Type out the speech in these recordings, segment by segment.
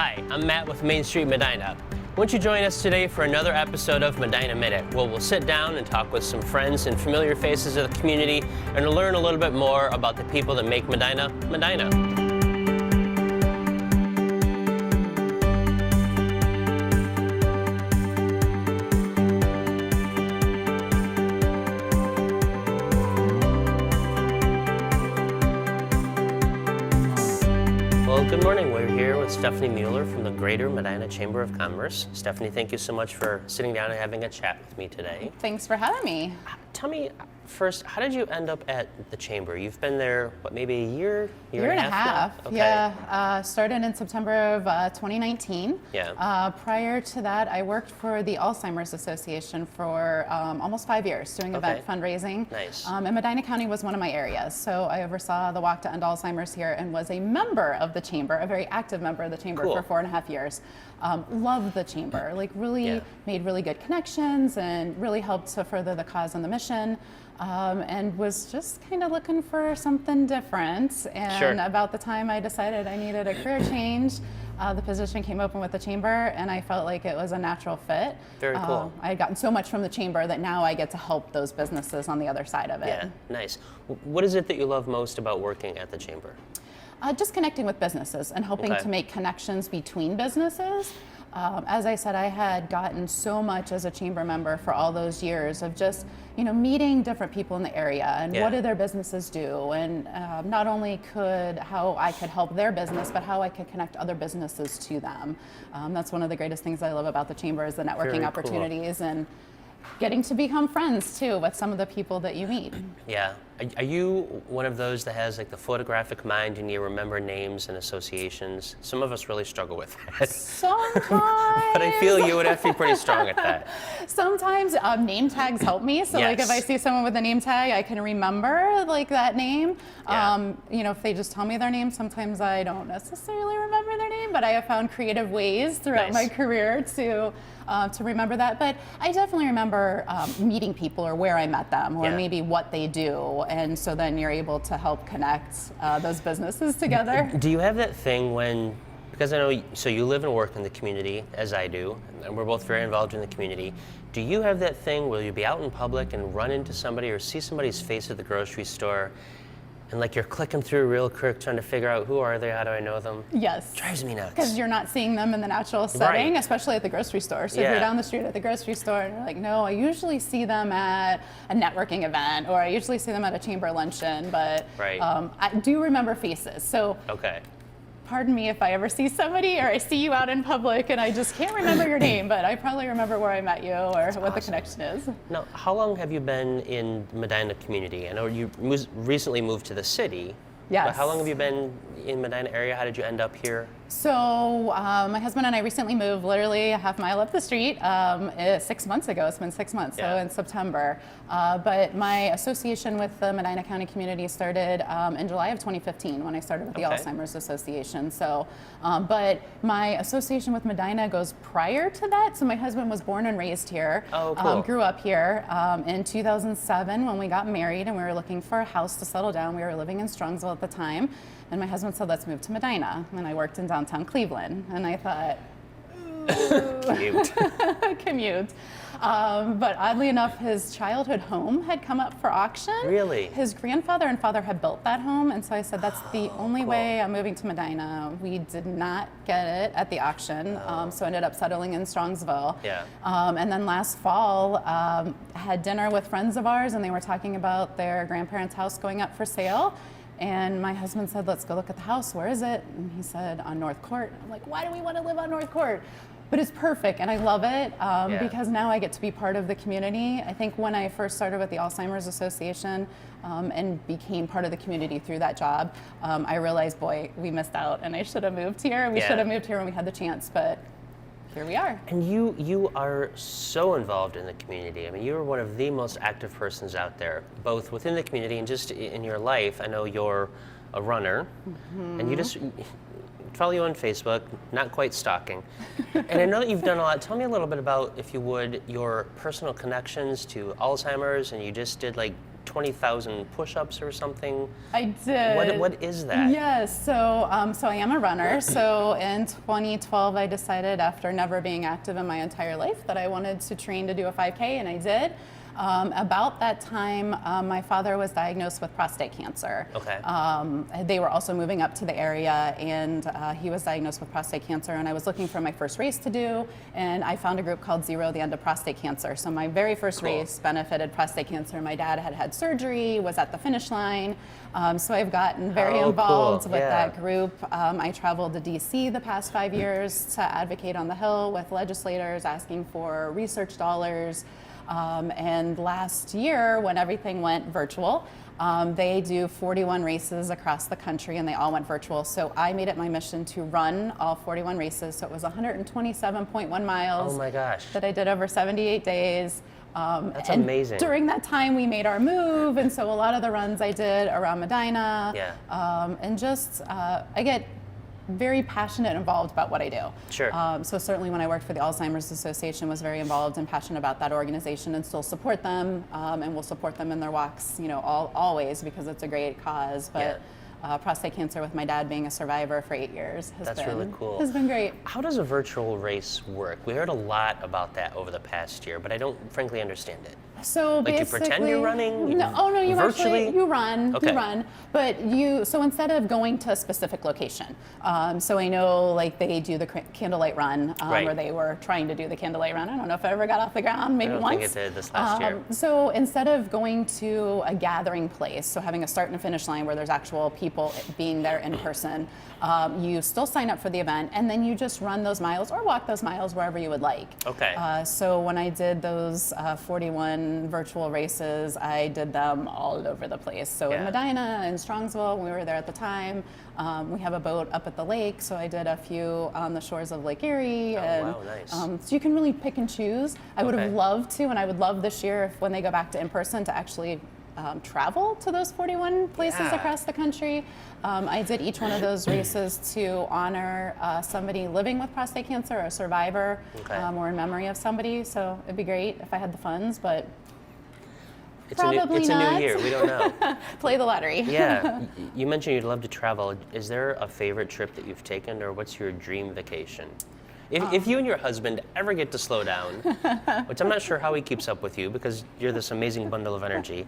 Hi, I'm Matt with Main Street Medina. Won't you join us today for another episode of Medina Minute, where we'll sit down and talk with some friends and familiar faces of the community and learn a little bit more about the people that make Medina, Medina. Well, good morning. We're here with Stephanie Mueller from the Greater Medina Chamber of Commerce. Stephanie, thank you so much for sitting down and having a chat with me today. Thanks for having me. Tell me first, how did you end up at the Chamber? You've been there, what, maybe a year and a half? Okay. Yeah, started in September of 2019. Yeah. Prior to that, I worked for the Alzheimer's Association for almost 5 years, doing event fundraising. Nice. And Medina County was one of my areas, so I oversaw the Walk to End Alzheimer's here and was a member of the Chamber, a very active member of the Chamber for 4.5 years. Loved the Chamber, like really made really good connections and really helped to further the cause and the mission. And was just kind of looking for something different. And about the time I decided I needed a career change, the position came open with the Chamber, and I felt like it was a natural fit. Very cool. I had gotten so much from the Chamber that now I get to help those businesses on the other side of it. Yeah, nice. What is it that you love most about working at the Chamber? Just connecting with businesses and helping to make connections between businesses. As I said, I had gotten so much as a Chamber member for all those years of just, meeting different people in the area and what do their businesses do, and not only how I could help their business, but how I could connect other businesses to them. That's one of the greatest things I love about the Chamber is the networking opportunities and getting to become friends too with some of the people that you meet. Yeah. Are you one of those that has like the photographic mind and you remember names and associations? Some of us really struggle with that. Sometimes. But I feel you would have to be pretty strong at that. Sometimes name tags help me. So like if I see someone with a name tag, I can remember like that name. Yeah. If they just tell me their name, sometimes I don't necessarily remember their name, but I have found creative ways throughout my career to remember that. But I definitely remember meeting people or where I met them or maybe what they do. And so then you're able to help connect those businesses together. Do you have that thing because I know, so you live and work in the community, as I do, and we're both very involved in the community. Do you have that thing where you be out in public and run into somebody or see somebody's face at the grocery store and like you're clicking through real quick trying to figure out who are they, how do I know them? Yes. Drives me nuts. Because you're not seeing them in the natural setting, especially at the grocery store. So if you're down the street at the grocery store and you're like, no, I usually see them at a networking event or I usually see them at a Chamber luncheon, but I do remember faces. So pardon me if I ever see somebody or I see you out in public and I just can't remember your name, but I probably remember where I met you or what the connection is. Now, how long have you been in the Medina community? I know you recently moved to the city. Yes. But how long have you been in Medina area? How did you end up here? So my husband and I recently moved literally a half mile up the street 6 months ago. It's been 6 months, so in September. But my association with the Medina County community started in July of 2015 when I started with the Alzheimer's Association. So, but my association with Medina goes prior to that. So my husband was born and raised here, grew up here. In 2007 when we got married and we were looking for a house to settle down, we were living in Strongsville at the time. And my husband said, let's move to Medina. And I worked in downtown Cleveland. And I thought, commute. But oddly enough, his childhood home had come up for auction. Really? His grandfather and father had built that home. And so I said, that's the only way I'm moving to Medina. We did not get it at the auction. So I ended up settling in Strongsville. Yeah. And then last fall, had dinner with friends of ours, and they were talking about their grandparents' house going up for sale. And my husband said, let's go look at the house. Where is it? And he said, on North Court. I'm like, why do we want to live on North Court? But it's perfect, and I love it because now I get to be part of the community. I think when I first started with the Alzheimer's Association and became part of the community through that job, I realized, boy, we missed out, and I should have moved here. We should have moved here when we had the chance, but here we are. And you are so involved in the community. I mean, you are one of the most active persons out there, both within the community and just in your life. I know you're a runner, and you just follow you on Facebook, not quite stalking. And I know that you've done a lot. Tell me a little bit about, if you would, your personal connections to Alzheimer's, and you just did like 20,000 push-ups or something. I did. What is that? Yes, so I am a runner. So in 2012, I decided, after never being active in my entire life, that I wanted to train to do a 5K, and I did. About that time, my father was diagnosed with prostate cancer. Okay. They were also moving up to the area, and he was diagnosed with prostate cancer, and I was looking for my first race to do, and I found a group called Zero, the End of Prostate Cancer. So my very first race benefited prostate cancer. My dad had surgery, was at the finish line. So I've gotten very involved with that group. I traveled to DC the past 5 years to advocate on the Hill with legislators asking for research dollars. And last year, when everything went virtual, they do 41 races across the country, and they all went virtual. So I made it my mission to run all 41 races. So it was 127.1 miles. Oh my gosh. That I did over 78 days. That's and amazing. During that time, we made our move, and so a lot of the runs I did around Medina. And just, I get very passionate and involved about what I do. Sure. So certainly when I worked for the Alzheimer's Association, was very involved and passionate about that organization, and still support them, and will support them in their walks, always, because it's a great cause. But prostate cancer, with my dad being a survivor for 8 years, That's really cool. Has been great. How does a virtual race work? We heard a lot about that over the past year, but I don't frankly understand it. So Like, you basically, pretend you're running? No, you virtually? actually, you run, Okay. but so instead of going to a specific location, so I know like they do the candlelight run, Right. or they were trying to do the candlelight run. I don't know if I ever got off the ground, maybe I don't once. think it did this last year. So instead of going to a gathering place, so having a start and a finish line where there's actual people being there in person, you still sign up for the event, and then you just run those miles or walk those miles wherever you would like. Okay. So when I did those 41 virtual races, I did them all over the place. So in Medina and Strongsville, we were there at the time. We have a boat up at the lake, so I did a few on the shores of Lake Erie. Wow, nice. So you can really pick and choose. I would have loved to, and I would love this year, if when they go back to in person, to actually travel to those 41 places across the country. I did each one of those races to honor somebody living with prostate cancer, or a survivor, or in memory of somebody. So it'd be great if I had the funds, but It's probably a not. new year. We don't know. Play the lottery. Yeah. You mentioned you'd love to travel. Is there a favorite trip that you've taken, or what's your dream vacation? If you and your husband ever get to slow down, which I'm not sure how he keeps up with you because you're this amazing bundle of energy,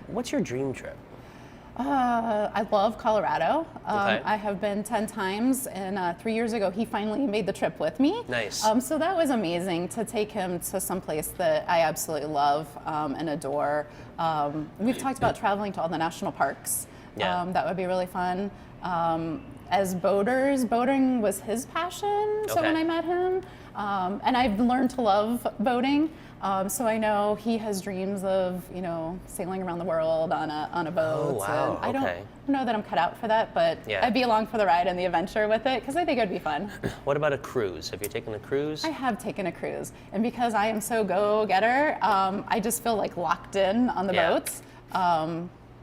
what's your dream trip? I love Colorado. I have been 10 times, and 3 years ago he finally made the trip with me. Nice. So that was amazing to take him to some place that I absolutely love and adore. We've talked about traveling to all the national parks. That would be really fun. As boaters, boating was his passion. So when I met him, and I've learned to love boating. So I know he has dreams of, sailing around the world on a boat. Oh, wow. And I don't know that I'm cut out for that, but I'd be along for the ride and the adventure with it, because I think it would be fun. What about a cruise? Have you taken a cruise? I have taken a cruise, and because I am so go-getter, I just feel like locked in on the boats.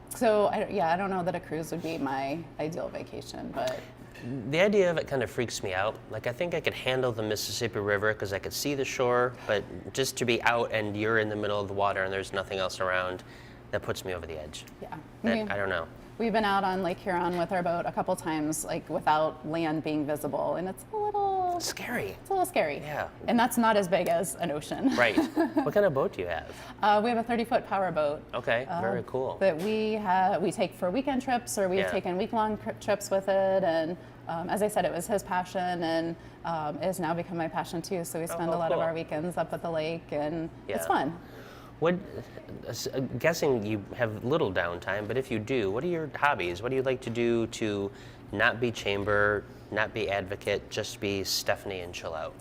So I don't know that a cruise would be my ideal vacation, but. The idea of it kind of freaks me out. Like, I think I could handle the Mississippi River because I could see the shore, but just to be out and you're in the middle of the water and there's nothing else around, that puts me over the edge. I don't know. We've been out on Lake Huron with our boat a couple times, like without land being visible, and it's a little scary. It's a little scary. Yeah. And that's not as big as an ocean. Right. What kind of boat do you have? We have a 30-foot power boat. Okay, very cool. That we take for weekend trips, or we've taken week-long trips with it. And as I said, it was his passion, and it has now become my passion too. So we spend a lot of our weekends up at the lake, and it's fun. Guessing you have little downtime, but if you do, what are your hobbies? What do you like to do to not be chamber, not be advocate, just be Stephanie and chill out?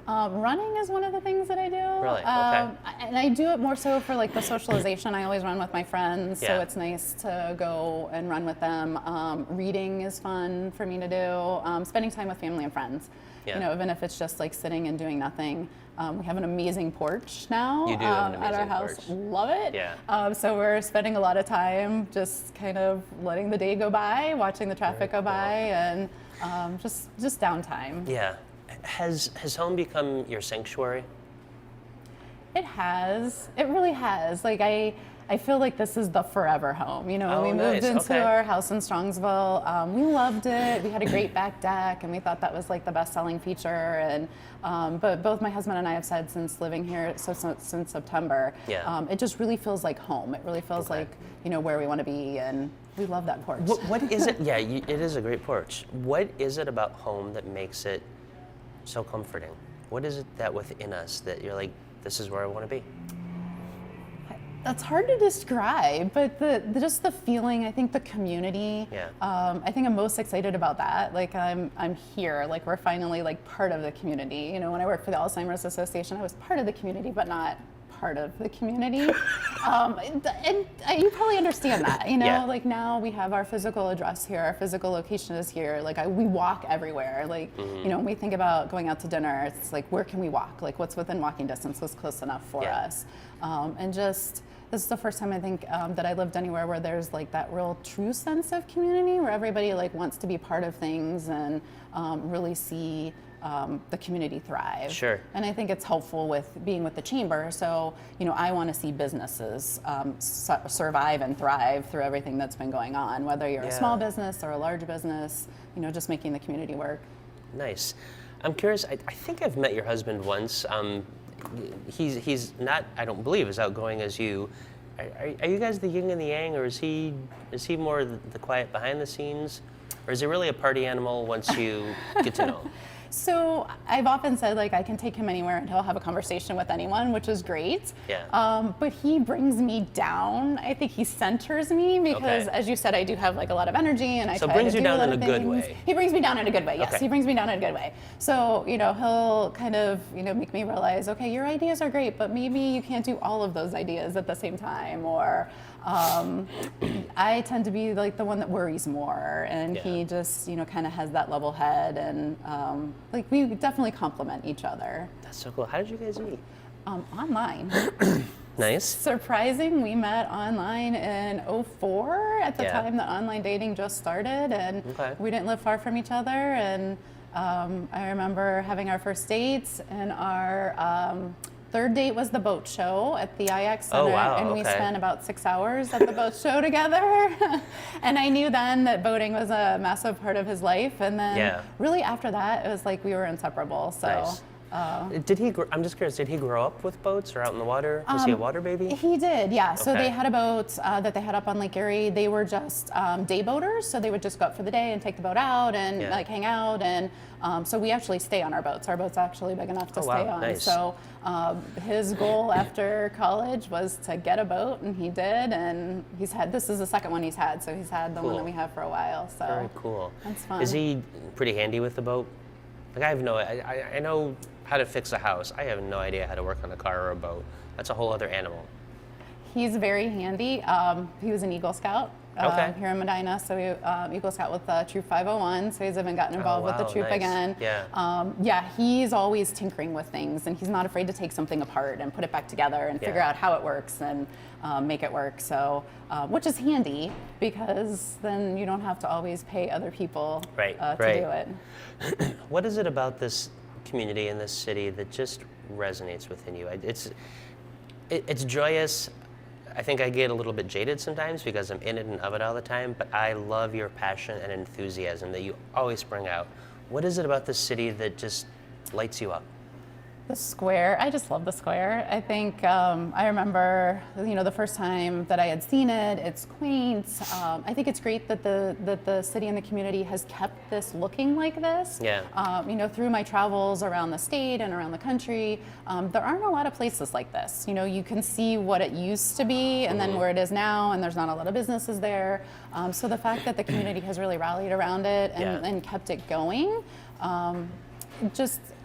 Running is one of the things that I do. Really? Okay. And I do it more so for like the socialization. I always run with my friends, so it's nice to go and run with them. Reading is fun for me to do. Spending time with family and friends. Even if it's just like sitting and doing nothing. We have an amazing porch now at our house. Porch. Love it. Yeah. So we're spending a lot of time just kind of letting the day go by, watching the traffic go by, and just downtime. Yeah. Has home become your sanctuary? It has. It really has. Like I feel like this is the forever home. You know, Oh, when we moved nice. into Okay. our house in Strongsville, we loved it. We had a great back deck, and we thought that was like the best-selling feature. And but both my husband and I have said since living here, since September, Yeah. it just really feels like home. It really feels Okay. like, you know, where we want to be, and we love that porch. What is it? Yeah, it is a great porch. What is it about home that makes it so comforting? What is it that within us that you're like, this is where I want to be? That's hard to describe, but just the feeling. I think the community. Yeah. I think I'm most excited about that. Like I'm here. Like we're finally like part of the community. You know, when I worked for the Alzheimer's Association, I was part of the community, but not part of the community. And you probably understand that. You know, Yeah. like now we have our physical address here. Our physical location is here. Like we walk everywhere. Like you know, when we think about going out to dinner, it's like where can we walk? Like what's within walking distance? What's close enough for Yeah. us? And just. This is the first time I think that I lived anywhere where there's like that real true sense of community, where everybody like wants to be part of things and really see the community thrive. Sure. And I think it's helpful with being with the chamber. So you know, I want to see businesses survive and thrive through everything that's been going on. Whether you're a small business or a large business, you know, just making the community work. Nice. I'm curious. I think I've met your husband once. He's not, I don't believe, as outgoing as you. Are you guys the yin and the yang, or is he more the quiet behind the scenes, or is he really a party animal once you get to know him? So I've often said like I can take him anywhere and he'll have a conversation with anyone, which is great. Yeah. But he brings me down. I think he centers me because, Okay. as you said, I do have like a lot of energy and I So try brings to you do a down lot in of a good things. way. He brings me down in a good way. Yes, Okay. he brings me down in a good way. So you know he'll kind of make me realize, okay, your ideas are great, but maybe you can't do all of those ideas at the same time, or. I tend to be like the one that worries more, and Yeah. he just kind of has that level head, and like we definitely complement each other. That's so cool. How did you guys meet? Online. Nice. Surprising, we met online in '04 at the Yeah. time that online dating just started, and Okay. we didn't live far from each other, and I remember having our first dates, and our third date was the boat show at the IX Center, Oh, wow, and we okay. spent about 6 hours at the boat show together. And I knew then that boating was a massive part of his life, and then Yeah. really after that, it was like we were inseparable. So. Nice. Did he? I'm just curious. Did he grow up with boats or out in the water? Was he a water baby? He did, yeah. So Okay. they had a boat that they had up on Lake Erie. They were just day boaters, so they would just go up for the day and take the boat out and Yeah. like hang out. And so we actually stay on our boats. Our boat's actually big enough to Oh, wow, stay on. nice. So his goal after college was to get a boat, and he did. And this is the second one he's had. So he's had the one Cool. that we have for a while. So Very cool. that's fun. Is he pretty handy with the boat? Like I know how to fix a house. I have no idea how to work on a car or a boat. That's a whole other animal. He's very handy. He was an Eagle Scout Okay. here in Medina, so he Eagle Scout with Troop 501. So he's even gotten involved with the wow, troop nice. again. Yeah. Yeah, he's always tinkering with things, and he's not afraid to take something apart and put it back together and figure Yeah. out how it works and make it work. So, which is handy because then you don't have to always pay other people Right, to right. do it. What is it about this community in this city that just resonates within you? It's joyous. I think I get a little bit jaded sometimes because I'm in it and of it all the time, but I love your passion and enthusiasm that you always bring out. What is it about this city that just lights you up? The square, I just love the square. I think I remember, the first time that I had seen it. It's quaint. I think it's great that the city and the community has kept this looking like this. Yeah. Through my travels around the state and around the country, there aren't a lot of places like this. You can see what it used to be and then where it is now, and there's not a lot of businesses there. So the fact that the community has really rallied around it and kept it going.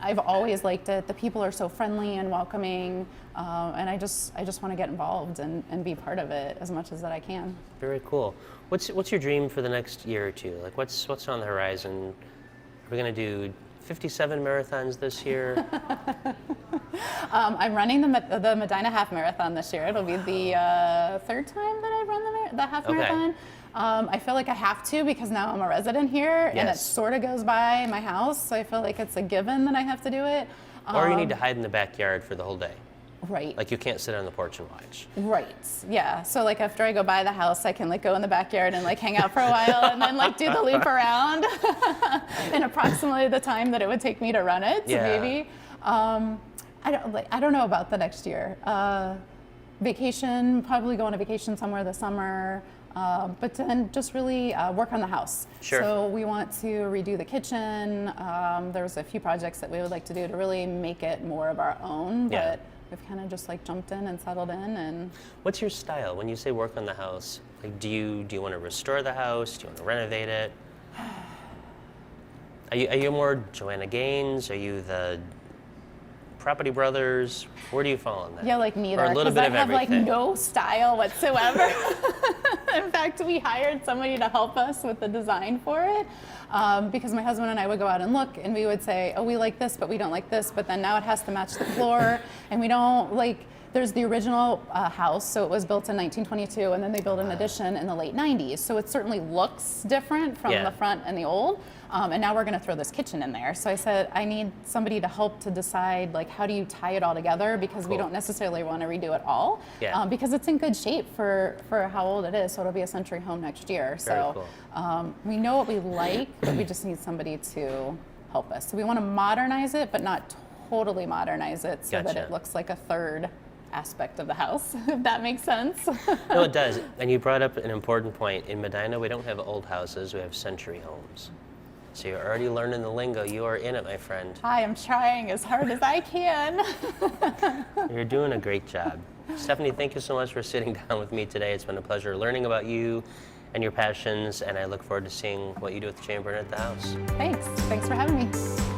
I've always liked it. The people are so friendly and welcoming, and I just want to get involved and be part of it as much as that I can. Very cool. What's your dream for the next year or two? Like what's on the horizon? Are we gonna do 57 marathons this year? I'm running the Medina Half Marathon this year. It'll be the third time that I've run the half marathon. I feel like I have to because now I'm a resident here, and it Yes. sort of goes by my house, so I feel like it's a given that I have to do it. Or you need to hide in the backyard for the whole day. Right. Like you can't sit on the porch and watch. Right. Yeah. So like after I go buy the house, I can like go in the backyard and like hang out for a while and then like do the loop around in approximately the time that it would take me to run it. So Yeah. maybe I don't know about the next year. Vacation, probably go on a vacation somewhere this summer. But then just really work on the house. Sure. So we want to redo the kitchen. There's a few projects that we would like to do to really make it more of our own. Yeah. But we've kind of just like jumped in and settled in. And What's your style when you say work on the house? Like, do you want to restore the house? Do you want to renovate it? Are you more Joanna Gaines? Are you the Property Brothers? Where do you fall on that? yeah, like neither. Or a little bit I of have everything. like no style whatsoever. In fact, we hired somebody to help us with the design for it because my husband and I would go out and look and we would say, oh, we like this, but we don't like this. But then now it has to match the floor and we don't like, there's the original house. So it was built in 1922 and then they built an addition in the late 90s. So it certainly looks different from Yeah. the front and the old. And now we're going to throw this kitchen in there. So I said, I need somebody to help to decide, like, how do you tie it all together? Because we Cool. don't necessarily want to redo it all. Yeah. Because it's in good shape for how old it is. So it'll be a century home next year. Very So we know what we like, but we just need somebody to help us. So we want to modernize it, but not totally modernize it so that Gotcha. it looks like a third aspect of the house, if that makes sense. No, it does. And you brought up an important point. In Medina, we don't have old houses, we have century homes. So you're already learning the lingo. You are in it, my friend. I am trying as hard as I can. You're doing a great job. Stephanie, thank you so much for sitting down with me today. It's been a pleasure learning about you and your passions, and I look forward to seeing what you do at the chamber and at the house. Thanks for having me.